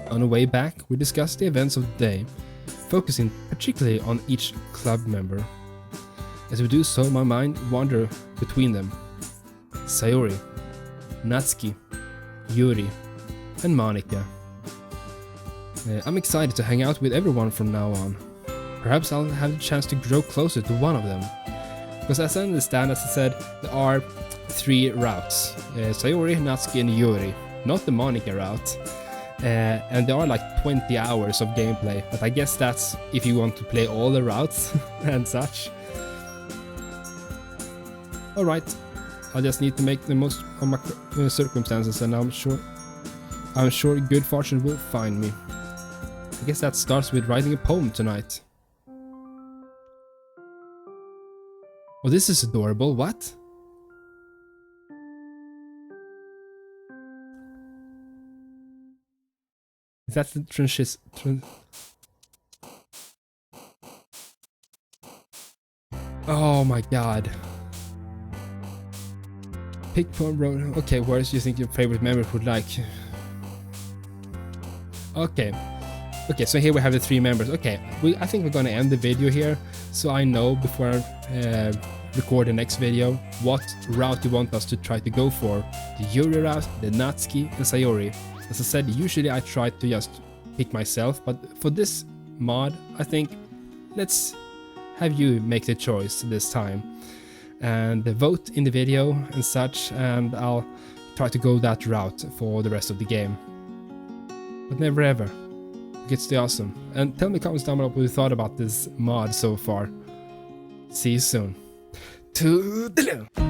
On the way back, we discuss the events of the day, focusing particularly on each club member. As we do so, my mind wanders between them. Sayori, Natsuki, Yuri, and Monica. I'm excited to hang out with everyone from now on. Perhaps I'll have the chance to grow closer to one of them. Because as I understand, as I said, there are 3 routes. Sayori, Natsuki, and Yuri. Not the Monica route. And there are like 20 hours of gameplay. But I guess that's if you want to play all the routes and such. Alright. I just need to make the most of my circumstances, and I'm sure good fortune will find me. I guess that starts with writing a poem tonight. Oh, this is adorable. What? Is that the Oh my god. Pick one road. Okay, where do you think your favorite member would like? Okay. Okay, so here we have the 3 members. Okay, I think we're gonna end the video here, so I know before I record the next video what route you want us to try to go for. The Yuri route, the Natsuki, and Sayori. As I said, usually I try to just pick myself, but for this mod, I think let's have you make the choice this time. And vote in the video and such, and I'll try to go that route for the rest of the game. But never ever. It's the awesome. And tell me in the comments down below what you thought about this mod so far. See you soon. Toodeloo!